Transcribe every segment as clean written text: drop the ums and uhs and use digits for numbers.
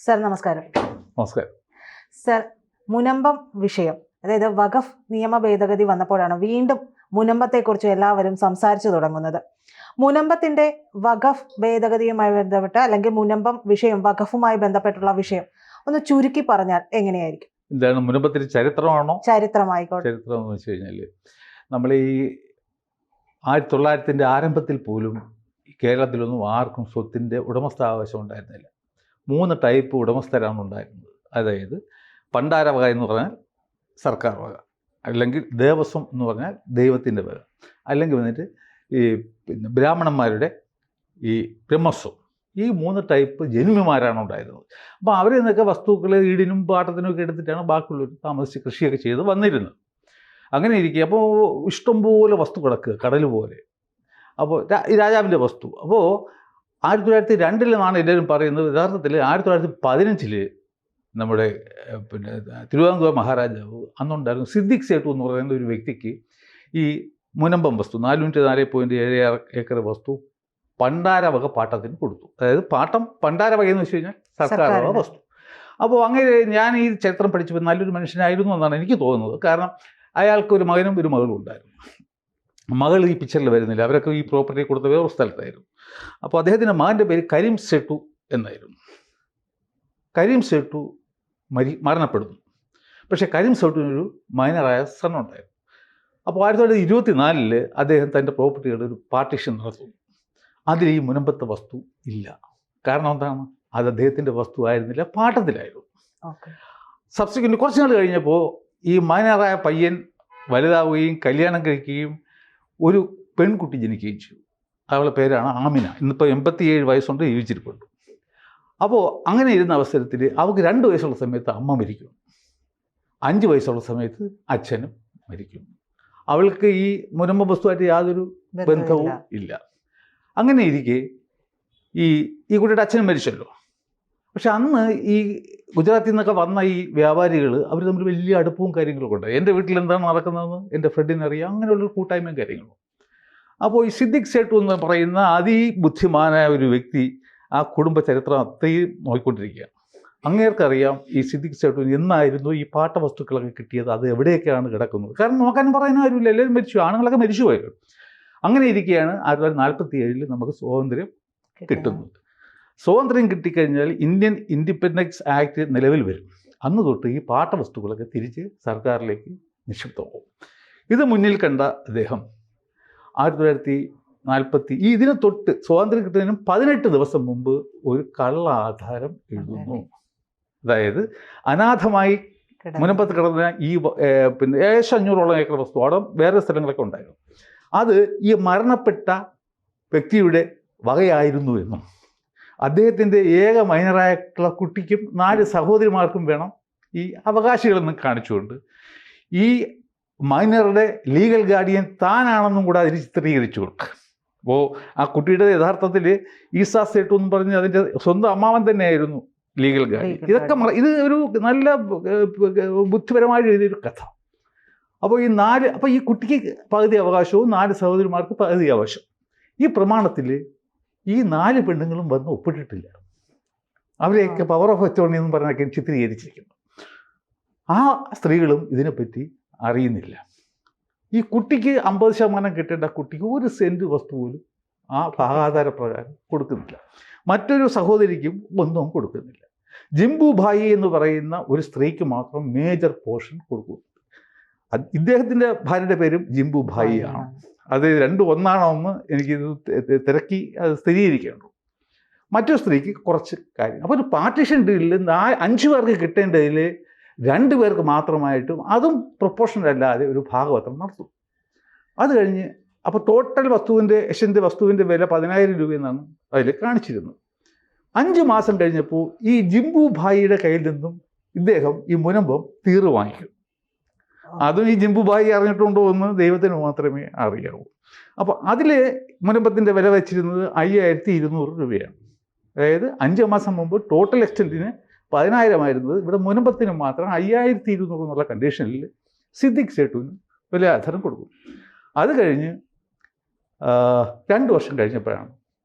Sir നമസ്കാരം. നമസ്കാരം. Sir, Munambam വിഷയം, അതായത് വഖഫ് നിയമ ഭേദഗതി വന്നപ്പോഴാണ് വീണ്ടും മുനമ്പത്തെക്കുറിച്ച് എല്ലാവരും സംസാരിച്ചു തുടങ്ങുന്നത്. മുനമ്പത്തിന്റെ വഖഫ് ഭേദഗതിയുമായി ബന്ധപ്പെട്ട അല്ലെങ്കിൽ മുനമ്പം വിഷയം വഖഫുമായി ബന്ധപ്പെട്ടുള്ള വിഷയം ഒന്ന് ചുരുക്കി പറഞ്ഞാൽ എങ്ങനെയായിരിക്കും? എന്താണ് മുനമ്പത്തിന് ചരിത്രമാണോ? ചരിത്രമായിക്കോട്ടെ. ചരിത്രം എന്ന് വെച്ച് കഴിഞ്ഞാൽ നമ്മൾ ഈ 1900 ആരംഭത്തിൽ പോലും കേരളത്തിലൊന്നും ആർക്കും സ്വത്തിൻ്റെ ഉടമസ്ഥാവകാശം ഉണ്ടായിരുന്നില്ല. 3 ടൈപ്പ് ഉടമസ്ഥരാണ് ഉണ്ടായിരുന്നത്. അതായത് പണ്ടാരവക എന്ന് പറഞ്ഞാൽ സർക്കാർ വക, അല്ലെങ്കിൽ ദേവസ്വം എന്ന് പറഞ്ഞാൽ ദൈവത്തിൻ്റെ വക, അല്ലെങ്കിൽ വന്നിട്ട് ഈ ബ്രാഹ്മണന്മാരുടെ ഈ ബ്രഹ്മസ്വം. ഈ 3 ടൈപ്പ് ജന്മിമാരാണ് ഉണ്ടായിരുന്നത്. അപ്പോൾ അവരിൽ നിന്നൊക്കെ വസ്തുക്കൾ ഈടിനും പാട്ടത്തിനും ഒക്കെ എടുത്തിട്ടാണ് ബാക്കിയുള്ളവർ താമസിച്ച് കൃഷിയൊക്കെ ചെയ്ത് വന്നിരുന്നത്. അങ്ങനെ ഇരിക്കുക. അപ്പോൾ ഇഷ്ടംപോലെ വസ്തു കിടക്കുക, കടൽ പോലെ. അപ്പോൾ രാജാവിൻ്റെ വസ്തു. അപ്പോൾ 1902 എല്ലാവരും പറയുന്നത്. യഥാർത്ഥത്തിൽ 1915 നമ്മുടെ തിരുവിതാംകൂർ മഹാരാജാവ് അന്നുണ്ടായിരുന്നു സിദ്ദിഖ് സേട്ടു എന്ന് പറയുന്ന ഒരു വ്യക്തിക്ക് ഈ മുനമ്പം വസ്തു 404.76 ഏക്കർ വസ്തു പണ്ടാരവക പാട്ടത്തിന് കൊടുത്തു. അതായത് പാട്ടം പണ്ടാരവക എന്ന് വെച്ച് കഴിഞ്ഞാൽ സർക്കാർ വക വസ്തു. അപ്പോൾ അങ്ങനെ ഞാൻ ഈ ചരിത്രം പഠിച്ചപ്പോൾ നല്ലൊരു മനുഷ്യനായിരുന്നു എന്നാണ് എനിക്ക് തോന്നുന്നത്. കാരണം അയാൾക്ക് ഒരു മകനും ഒരു മകളും ഉണ്ടായിരുന്നു. മകൾ ഈ പിക്ചറിൽ വരുന്നില്ല. അവരൊക്കെ ഈ പ്രോപ്പർട്ടി കൊടുത്ത വേറൊരു സ്ഥലത്തായിരുന്നു. അപ്പോൾ അദ്ദേഹത്തിൻ്റെ മകൻ്റെ പേര് കരീം സേട്ടു എന്നായിരുന്നു. കരീം സേട്ടു മരണപ്പെടുന്നു. പക്ഷേ കരീം സേട്ടുവിനൊരു മൈനറായ സൺ ഉണ്ടായിരുന്നു. അപ്പോൾ 1924 അദ്ദേഹം തൻ്റെ പ്രോപ്പർട്ടിയുടെ ഒരു പാർട്ടീഷൻ നടത്തുന്നു. അതിൽ ഈ മുനമ്പത്തെ വസ്തു ഇല്ല. കാരണം എന്താണ്? അത് അദ്ദേഹത്തിൻ്റെ വസ്തു ആയിരുന്നില്ല, പാട്ടത്തിലായിരുന്നു. സബ്സിക്വൻ്റ് കുറച്ച് നാൾ കഴിഞ്ഞപ്പോൾ ഈ മൈനറായ പയ്യൻ വലുതാവുകയും കല്യാണം കഴിക്കുകയും ഒരു പെൺകുട്ടി ജനിക്കുകയും ചെയ്തു. അവളുടെ പേരാണ് ആമിന. ഇന്നിപ്പോൾ 87 വയസ്സുകൊണ്ട് ജീവിച്ചിരിപ്പുണ്ട്. അപ്പോൾ അങ്ങനെ ഇരുന്ന അവസരത്തിൽ അവൾക്ക് 2 വയസ്സുള്ള സമയത്ത് അമ്മ മരിക്കും, 5 വയസ്സുള്ള സമയത്ത് അച്ഛനും മരിക്കും. അവൾക്ക് ഈ മുനമ്പ വസ്തുവായിട്ട് യാതൊരു ബന്ധവും ഇല്ല. അങ്ങനെ ഇരിക്കെ ഈ കുട്ടിയുടെ അച്ഛനും മരിച്ചല്ലോ. പക്ഷെ അന്ന് ഈ ഗുജറാത്തിൽ നിന്നൊക്കെ വന്ന ഈ വ്യാപാരികൾ അവർ തമ്മിൽ വലിയ അടുപ്പവും കാര്യങ്ങളൊക്കെ ഉണ്ട്. എൻ്റെ വീട്ടിൽ എന്താണ് നടക്കുന്നതെന്ന് എൻ്റെ ഫ്രണ്ടിനറിയാം. അങ്ങനെയുള്ളൊരു കൂട്ടായ്മയും കാര്യങ്ങളും. അപ്പോൾ ഈ സിദ്ദിഖ് സേട്ടു എന്ന് പറയുന്ന അതിബുദ്ധിമാനായ ഒരു വ്യക്തി ആ കുടുംബ ചരിത്രം അത്രയും നോക്കിക്കൊണ്ടിരിക്കുകയാണ്. അങ്ങേർക്കറിയാം ഈ സിദ്ദിഖ് സേട്ടുവിന് എന്നായിരുന്നു ഈ പാട്ട വസ്തുക്കളൊക്കെ കിട്ടിയത്, അത് എവിടെയൊക്കെയാണ് കിടക്കുന്നത്. കാരണം നോക്കാനും പറയാനും ആരുമില്ല, എല്ലാവരും മരിച്ചു, ആണുങ്ങളൊക്കെ മരിച്ചു പോയല്ലോ. അങ്ങനെ ഇരിക്കുകയാണ് 1947 നമുക്ക് സ്വാതന്ത്ര്യം കിട്ടുന്നത്. സ്വാതന്ത്ര്യം കിട്ടിക്കഴിഞ്ഞാൽ ഇന്ത്യൻ ഇൻഡിപെൻഡൻസ് ആക്ട് നിലവിൽ വരും. അന്ന് തൊട്ട് ഈ പാട്ട വസ്തുക്കളൊക്കെ തിരിച്ച് സർക്കാരിലേക്ക് നിക്ഷിപ്തമാകും. ഇത് മുന്നിൽ കണ്ട അദ്ദേഹം 1940 ഇതിന് തൊട്ട് സ്വാതന്ത്ര്യം കിട്ടുന്നതിനും 18 ദിവസം മുമ്പ് ഒരു കള്ള ആധാരം എഴുതുന്നു. അതായത് അനാഥമായി മുനമ്പത്ത് കിടന്ന ഈ ഏകദേശം 500ഓളം ഏക്കർ വസ്തു അവിടെ വേറെ സ്ഥലങ്ങളൊക്കെ ഉണ്ടായിരുന്നു. അത് ഈ മരണപ്പെട്ട വ്യക്തിയുടെ വകയായിരുന്നു എന്നും അദ്ദേഹത്തിൻ്റെ ഏക മൈനറായിട്ടുള്ള കുട്ടിക്കും 4 സഹോദരിമാർക്കും വേണം ഈ അവകാശികളെന്ന് കാണിച്ചുകൊണ്ട് ഈ മൈനറുടെ ലീഗൽ ഗാർഡിയൻ താനാണെന്നും കൂടെ അതിന് ചിത്രീകരിച്ചു കൊടുക്കുക. അപ്പോൾ ആ കുട്ടിയുടെ യഥാർത്ഥത്തിൽ ഈസാ സേട്ടു എന്ന് പറഞ്ഞ് അതിൻ്റെ സ്വന്തം അമ്മാവൻ തന്നെയായിരുന്നു ലീഗൽ ഗാർഡിയൻ. ഇതൊക്കെ ഇത് ഒരു നല്ല ബുദ്ധിപരമായി എഴുതിയൊരു കഥ. അപ്പോൾ ഈ കുട്ടിക്ക് പകുതി അവകാശവും 4 സഹോദരിമാർക്ക് പകുതി അവകാശം. ഈ പ്രമാണത്തിൽ ഈ 4 പെണ്ണുങ്ങളും വന്ന് ഒപ്പിട്ടിട്ടില്ല. അവരെയൊക്കെ പവർ ഓഫ് അറ്റോർണി എന്ന് പറഞ്ഞൊക്കെ ചിത്രീകരിച്ചിരിക്കുന്നു. ആ സ്ത്രീകളും ഇതിനെപ്പറ്റി അറിയുന്നില്ല. ഈ കുട്ടിക്ക് 50% കിട്ടേണ്ട കുട്ടിക്ക് 1 സെൻറ്റ് വസ്തു പോലും ആ ഭാഗാധാര പ്രകാരം കൊടുക്കുന്നില്ല. മറ്റൊരു സഹോദരിക്കും ഒന്നും കൊടുക്കുന്നില്ല. ജിംബു ഭായി എന്ന് പറയുന്ന ഒരു സ്ത്രീക്ക് മാത്രം മേജർ പോർഷൻ കൊടുക്കുന്നു. ഇദ്ദേഹത്തിൻ്റെ ഭാര്യയുടെ പേരും ജിംബു ഭായി ആണ്. അത് 2 ഒന്നാണോ എന്ന് എനിക്കിത് തിരക്കി അത് സ്ഥിരീകരിക്കേണ്ടു. മറ്റൊരു സ്ത്രീക്ക് കുറച്ച് കാര്യം. അപ്പോൾ ഒരു പാർട്ടീഷൻ ഡീലിൽ 5 പേർക്ക് കിട്ടേണ്ടതിൽ 2 പേർക്ക് മാത്രമായിട്ടും അതും പ്രൊപ്പോർഷണൽ അല്ലാതെ ഒരു ഭാഗവത്രം നടത്തും. അത് കഴിഞ്ഞ് അപ്പോൾ ടോട്ടൽ വസ്തുവിൻ്റെ വില 10,000 രൂപയെന്നാണ് അതിൽ കാണിച്ചിരുന്നത്. 5 മാസം കഴിഞ്ഞപ്പോൾ ഈ ജിംബു ഭായിയുടെ കയ്യിൽ നിന്നും ഇദ്ദേഹം ഈ മുനമ്പം തീർവ് വാങ്ങിക്കും. അതും ഈ ജിംബു ഭായി അറിഞ്ഞിട്ടുണ്ടോ എന്ന് ദൈവത്തിന് മാത്രമേ അറിയാവൂ. അപ്പോൾ അതിൽ മുനമ്പത്തിൻ്റെ വില വെച്ചിരുന്നത് 5,200 രൂപയാണ്. അതായത് 5 മാസം മുമ്പ് ടോട്ടൽ എക്സ്റ്റൻറ്റിന് 10,000 ആയിരുന്നത് ഇവിടെ മുനമ്പത്തിന് മാത്രം 5,200 എന്നുള്ള കണ്ടീഷനിൽ സിദ്ദിഖ് സേട്ടുവിന് വലിയ ആധാരം കൊടുക്കും. അത് കഴിഞ്ഞ് 2 വർഷം കഴിഞ്ഞപ്പോഴാണ്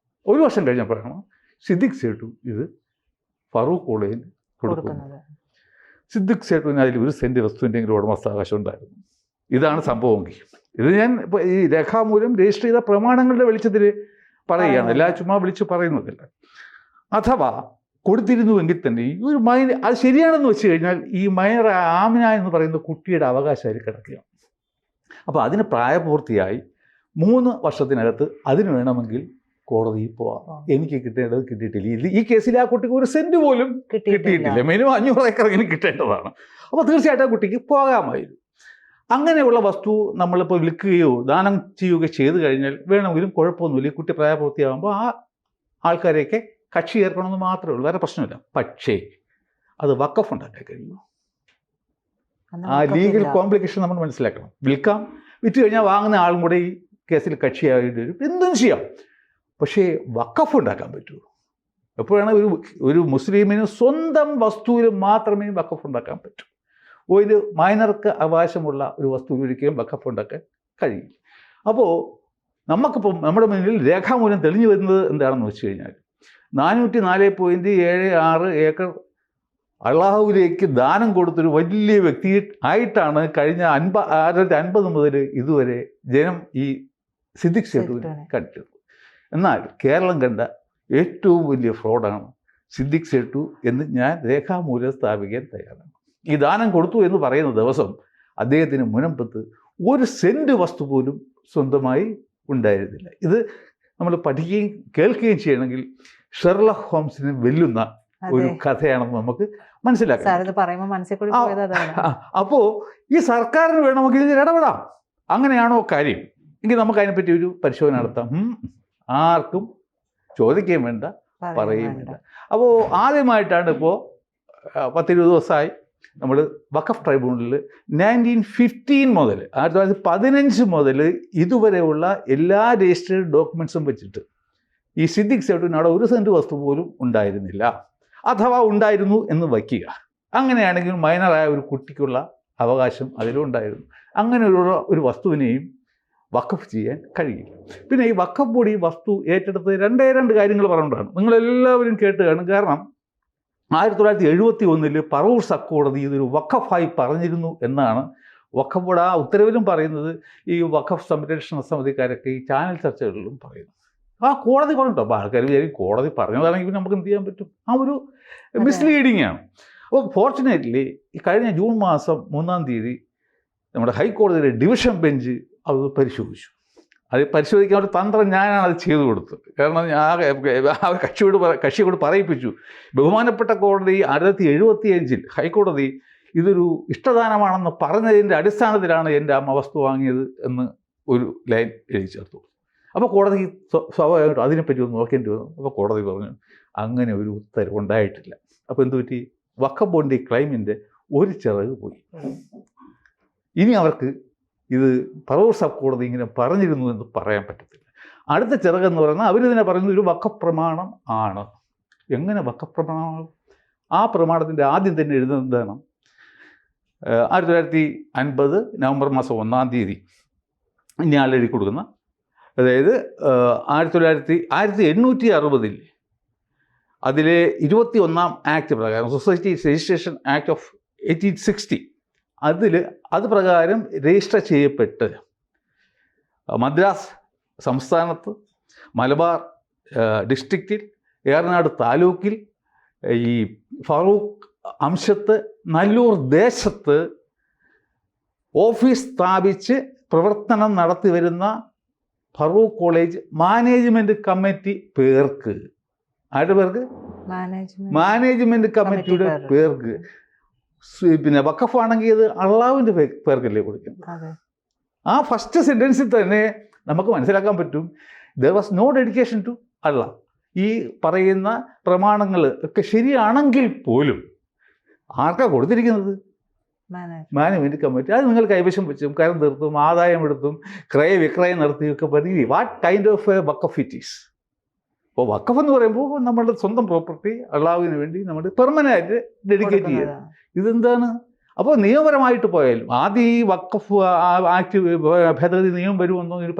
1 വർഷം കഴിഞ്ഞപ്പോഴാണ് സിദ്ദിഖ് സേട്ടു ഇത് ഫറൂഖ് കോളേജിന് കൊടുക്കുന്നു. കൊടുക്കുന്നത്. സിദ്ദിഖ് സേട്ടുവിന് അതിൽ 1 സെൻറ്റ് വസ്തുവിൻ്റെങ്കിലും ഉടമസ്ഥാവകാശം ഉണ്ടായിരുന്നു. ഇതാണ് സംഭവമെങ്കിൽ ഇത് ഞാൻ ഇപ്പോൾ ഈ രേഖാമൂലം രജിസ്റ്റർ ചെയ്ത പ്രമാണങ്ങളുടെ വെളിച്ചത്തിൽ പറയുകയാണ്, എല്ലാ ചുമ്മാ വിളിച്ച് പറയുന്നതില്ല. അഥവാ കൊടുത്തിരുന്നുവെങ്കിൽ തന്നെ ഈ ഒരു മൈനർ, അത് ശരിയാണെന്ന് വെച്ച് കഴിഞ്ഞാൽ ഈ മൈനർ ആമിന എന്ന് പറയുന്ന കുട്ടിയുടെ അവകാശമായി കിടക്കുക. അപ്പോൾ അതിന് പ്രായപൂർത്തിയായി 3 വർഷത്തിനകത്ത് അതിന് വേണമെങ്കിൽ കോടതിയിൽ പോവാം. എനിക്ക് കിട്ടേണ്ടത് കിട്ടിയിട്ടില്ല. ഈ കേസിൽ ആ കുട്ടിക്ക് 1 സെൻറ്റ് പോലും കിട്ടിയിട്ടില്ല. മിനിമം 500 ഏക്കറെങ്കിലും കിട്ടേണ്ടതാണ്. അപ്പോൾ തീർച്ചയായിട്ടും ആ കുട്ടിക്ക് പോകാമായിരുന്നു. അങ്ങനെയുള്ള വസ്തു നമ്മളിപ്പോൾ വിൽക്കുകയോ ദാനം ചെയ്യുകയോ ചെയ്തു കഴിഞ്ഞാൽ വേണമെങ്കിലും കുഴപ്പമൊന്നുമില്ല. ഈ കുട്ടി പ്രായപൂർത്തിയാകുമ്പോൾ ആ ആൾക്കാരെയൊക്കെ കക്ഷി ചേർക്കണമെന്ന് മാത്രമേ ഉള്ളൂ, വേറെ പ്രശ്നമില്ല. പക്ഷേ അത് വഖഫ് ഉണ്ടാക്കാൻ കഴിയുമോ? ആ ലീഗൽ കോംപ്ലിക്കേഷൻ നമ്മൾ മനസ്സിലാക്കണം. വിൽക്കാം, വിറ്റ് കഴിഞ്ഞാൽ വാങ്ങുന്ന ആളും കൂടെ ഈ കേസിൽ കക്ഷിയായിട്ട് വരും, എന്തും ചെയ്യാം. പക്ഷേ വഖഫ് ഉണ്ടാക്കാൻ പറ്റുമോ? എപ്പോഴാണ് ഒരു മുസ്ലിമിന് സ്വന്തം വസ്തുവിൽ മാത്രമേ വഖഫ് ഉണ്ടാക്കാൻ പറ്റൂ. ഒരു മൈനർക്ക് അവകാശമുള്ള ഒരു വസ്തുവിൽ ഒരിക്കലും വഖഫ് ഉണ്ടാക്കാൻ കഴിയും. അപ്പോൾ നമുക്കിപ്പം നമ്മുടെ മുന്നിൽ രേഖാമൂലം തെളിഞ്ഞു വരുന്നത് എന്താണെന്ന് വെച്ച് കഴിഞ്ഞാൽ 404.76 ഏക്കർ അള്ളാഹുവിലേക്ക് ദാനം കൊടുത്തൊരു വലിയ വ്യക്തി ആയിട്ടാണ് കഴിഞ്ഞ 1950 മുതൽ ഇതുവരെ ജനം ഈ സിദ്ദിഖ് സേട്ടുവിനെ കണ്ടത്. എന്നാൽ കേരളം കണ്ട ഏറ്റവും വലിയ ഫ്രോഡാണ് സിദ്ദിഖ് സേട്ടു എന്ന് ഞാൻ രേഖാമൂലം സ്ഥാപിക്കാൻ തയ്യാറാണ്. ഈ ദാനം കൊടുത്തു എന്ന് പറയുന്ന ദിവസം അദ്ദേഹത്തിന് മുനമ്പത്ത് 1 സെൻറ്റ് വസ്തു പോലും സ്വന്തമായി ഉണ്ടായിരുന്നില്ല. ഇത് നമ്മൾ പഠിക്കുകയും കേൾക്കുകയും ചെയ്യണമെങ്കിൽ ഷെർലക് ഹോംസിനെ വെല്ലുന്ന ഒരു കഥയാണെന്ന് നമുക്ക് മനസ്സിലാക്കാം. അപ്പോൾ ഈ സർക്കാരിന് വേണമെങ്കിൽ ഇതിൽ ഇടപെടാം. അങ്ങനെയാണോ കാര്യം എങ്കിൽ നമുക്ക് അതിനെപ്പറ്റി ഒരു പരിശോധന നടത്താം. ആർക്കും ചോദിക്കുകയും വേണ്ട, പറയുകയും വേണ്ട. അപ്പോൾ ആദ്യമായിട്ടാണ് ഇപ്പോൾ 10-20 ദിവസമായി നമ്മൾ വഖഫ് ട്രൈബ്യൂണലിൽ 1915 മുതൽ 1915 മുതൽ ഇതുവരെയുള്ള എല്ലാ രജിസ്റ്റേർഡ് ഡോക്യുമെൻറ്റ്സും വെച്ചിട്ട് ഈ സിദ്ദിഖ് സേട്ടുവിന് അവിടെ 1 സെൻറ്റ് വസ്തു പോലും ഉണ്ടായിരുന്നില്ല. അഥവാ ഉണ്ടായിരുന്നു എന്ന് വയ്ക്കുക. അങ്ങനെയാണെങ്കിൽ മൈനറായ ഒരു കുട്ടിക്കുള്ള അവകാശം അതിലുണ്ടായിരുന്നു. അങ്ങനെയുള്ള ഒരു വസ്തുവിനെയും വഖഫ് ചെയ്യാൻ കഴിയില്ല. പിന്നെ ഈ വഖഫ് ബോർഡ് ഈ വസ്തു ഏറ്റെടുത്ത് 2 കാര്യങ്ങൾ പറഞ്ഞുകൊണ്ടാണ് നിങ്ങളെല്ലാവരും കേട്ട് കാണും. കാരണം 1971 പറവൂർ സബ് കോടതി ഇതൊരു വഖഫായി പറഞ്ഞിരുന്നു എന്നാണ് വഖഫ് ബോർഡ് ആ ഉത്തരവിലും പറയുന്നത്. ഈ വഖഫ് സംരക്ഷണ സമിതിക്കാരൊക്കെ ഈ ചാനൽ ചർച്ചകളിലും പറയുന്നു. ആ കോടതി പറഞ്ഞിട്ടോ. അപ്പോൾ ആൾക്കാർ വിചാരിക്കും കോടതി പറഞ്ഞതാണെങ്കിൽ നമുക്ക് എന്ത് ചെയ്യാൻ പറ്റും? ആ ഒരു മിസ്ലീഡിങ് ആണ്. അപ്പോൾ ഫോർച്ചുനേറ്റ്ലി ഈ കഴിഞ്ഞ ജൂൺ മാസം 3-ാം തീയതി നമ്മുടെ ഹൈക്കോടതിയുടെ ഡിവിഷൻ ബെഞ്ച് അത് പരിശോധിച്ചു. അത് പരിശോധിക്കാൻ ഒരു തന്ത്രം ഞാനാണ് അത് ചെയ്തു കൊടുത്തത്. കാരണം ആ കക്ഷിയോട് പറയിപ്പിച്ചു. ബഹുമാനപ്പെട്ട കോടതി 1975 ഹൈക്കോടതി ഇതൊരു ഇഷ്ടദാനമാണെന്ന് പറഞ്ഞതിൻ്റെ അടിസ്ഥാനത്തിലാണ് എൻ്റെ അമ്മ വസ്തു വാങ്ങിയത് എന്ന് ഒരു ലൈൻ എഴുതി ചേർത്തു. അപ്പോൾ കോടതി സ്വാഭാവികമായിട്ടും അതിനെപ്പറ്റി ഒന്ന് നോക്കേണ്ടി വന്നു. അപ്പോൾ കോടതി പറഞ്ഞു അങ്ങനെ ഒരു ഉത്തരവ് ഉണ്ടായിട്ടില്ല. അപ്പോൾ എന്തു പറ്റി? വഖഫ് ബോർഡിൻ്റെ ക്ലൈമിൻ്റെ ഒരു ചിറക് പോയി. ഇനി അവർക്ക് ഇത് പറവൂർ സബ് കോടതി ഇങ്ങനെ പറഞ്ഞിരുന്നു എന്ന് പറയാൻ പറ്റത്തില്ല. അടുത്ത ചിറകെന്ന് പറയുന്നത് അവരിതിനെ പറയുന്നത് ഒരു വഖഫ് പ്രമാണം ആണ്. എങ്ങനെ വഖഫ് പ്രമാണമാണ്? ആ പ്രമാണത്തിൻ്റെ ആദ്യം തന്നെ എഴുതുന്നത് എന്താണ്? 1950 നവംബർ മാസം 1-ാം തീയതി ഇനി എഴുതി കൊടുക്കുന്ന, അതായത് 1860 അതിലെ 21-ാം ആക്ട് പ്രകാരം, സൊസൈറ്റി രജിസ്ട്രേഷൻ ആക്ട് ഓഫ് 1860, അത് പ്രകാരം രജിസ്റ്റർ ചെയ്യപ്പെട്ട് മദ്രാസ് സംസ്ഥാനത്ത്, മലബാർ ഡിസ്ട്രിക്റ്റിൽ, ഏറനാട് താലൂക്കിൽ, ഈ ഫറൂഖ് അംശത്ത്, നല്ലൂർ ദേശത്ത് ഓഫീസ് സ്ഥാപിച്ച് പ്രവർത്തനം നടത്തി വരുന്ന ഫറൂഖ് കോളേജ് മാനേജ്മെൻറ്റ് കമ്മിറ്റി പേർക്ക്, ആരുടെ പേർക്ക്? മാനേജ്മെൻറ്റ് കമ്മിറ്റിയുടെ പേർക്ക്. പിന്നെ വഖഫ് ആണെങ്കിൽ അത് അള്ളാഹുവിൻ്റെ പേർക്കല്ലേ കൊടുക്കുന്നത്. ആ ഫസ്റ്റ് സെൻറ്റൻസിൽ തന്നെ നമുക്ക് മനസ്സിലാക്കാൻ പറ്റും there was no dedication to Allah. ഈ പറയുന്ന പ്രമാണങ്ങൾ ഒക്കെ ശരിയാണെങ്കിൽ പോലും ആർക്കാണ് കൊടുത്തിരിക്കുന്നത്? Management committee. അത് നിങ്ങൾ കൈവശം വെച്ചും കരം തീർത്തും ആദായം എടുത്തും ക്രയവിക്രയം നടത്തിയൊക്കെ പറയും what kind of A Waqf it is. അപ്പോൾ വഖഫ് എന്ന് പറയുമ്പോൾ നമ്മളുടെ സ്വന്തം പ്രോപ്പർട്ടി അള്ളാഹുവിന് വേണ്ടി നമ്മൾ പെർമനൻ്റായിട്ട് ഡെഡിക്കേറ്റ് ചെയ്യുക. ഇതെന്താണ്? അപ്പോൾ നിയമപരമായിട്ട് പോയാലും ആദ്യം ഈ വഖഫ് ആക്ട് ഭേദഗതി നിയമം വരുമെന്നോ ഇതിന്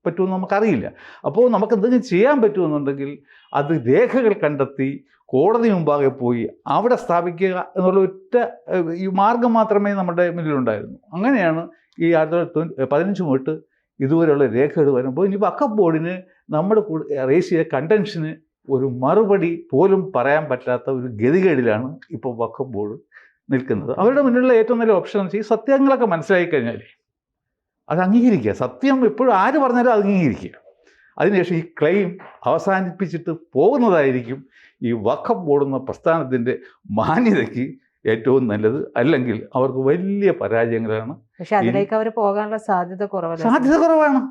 പറ്റുമെന്ന് നമുക്കറിയില്ല. അപ്പോൾ നമുക്ക് എന്തെങ്കിലും ചെയ്യാൻ പറ്റുമെന്നുണ്ടെങ്കിൽ അത് രേഖകൾ കണ്ടെത്തി കോടതി മുമ്പാകെ പോയി അവിടെ സ്ഥാപിക്കുക എന്നുള്ള ഒറ്റ ഈ മാർഗം മാത്രമേ നമ്മുടെ മുന്നിലുണ്ടായിരുന്നു. അങ്ങനെയാണ് ഈ 2015 തൊട്ട് ഇതുവരെയുള്ള രേഖകൾ വരുമ്പോൾ ഇനി വഖഫ് ബോർഡിന് നമ്മുടെ റേസ് ചെയ്ത കണ്ടൻഷന് ഒരു മറുപടി പോലും പറയാൻ പറ്റാത്ത ഒരു ഗതികേടിലാണ് ഇപ്പോൾ വഖഫ് ബോർഡ് നിൽക്കുന്നത്. അവരുടെ മുന്നിലുള്ള ഏറ്റവും നല്ല ഓപ്ഷൻ എന്ന് വെച്ചാൽ ഈ സത്യങ്ങളൊക്കെ മനസ്സിലാക്കി കഴിഞ്ഞാൽ അത് അംഗീകരിക്കുക. സത്യം എപ്പോഴും ആര് പറഞ്ഞാലും അത് അംഗീകരിക്കുക. അതിനുശേഷം ഈ ക്ലെയിം അവസാനിപ്പിച്ചിട്ട് പോകുന്നതായിരിക്കും ഈ വഖഫ് ബോർഡ് എന്ന പ്രസ്ഥാനത്തിൻ്റെ മാന്യതയ്ക്ക് ഏറ്റവും നല്ലത്. അല്ലെങ്കിൽ അവർക്ക് വലിയ പരാജയങ്ങളാണ്. പക്ഷെ അതിലേക്ക് അവർ പോകാനുള്ള സാധ്യത കുറവാണ്.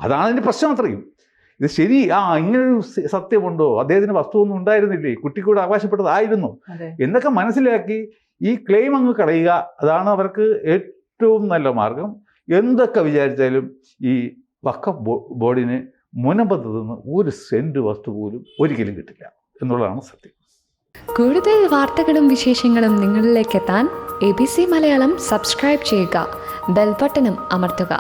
അതാണ് അതിൻ്റെ പ്രശ്നം. അത്രയും ഇത് ശരി, ഇങ്ങനൊരു സത്യമുണ്ടോ, അദ്ദേഹത്തിന് വസ്തുവൊന്നും ഉണ്ടായിരുന്നില്ലേ, കുട്ടിക്കൂടെ അവകാശപ്പെട്ടതായിരുന്നു എന്നൊക്കെ മനസ്സിലാക്കി ഈ ക്ലെയിം അങ്ങ് കളയുക. അതാണ് അവർക്ക് ഏറ്റവും നല്ല മാർഗം. എന്തൊക്കെ വിചാരിച്ചാലും ഈ വഖഫ് ബോർഡിന് മുനമ്പത്ത് നിന്ന് ഒരു സെൻറ്റ് വസ്തു പോലും ഒരിക്കലും കിട്ടില്ല എന്നുള്ളതാണ് സത്യം. കൂടുതൽ വാർത്തകളും വിശേഷങ്ങളും നിങ്ങളിലേക്ക് എത്താൻ ABC മലയാളം സബ്സ്ക്രൈബ് ചെയ്യുക, ബെൽ ബട്ടണും അമർത്തുക.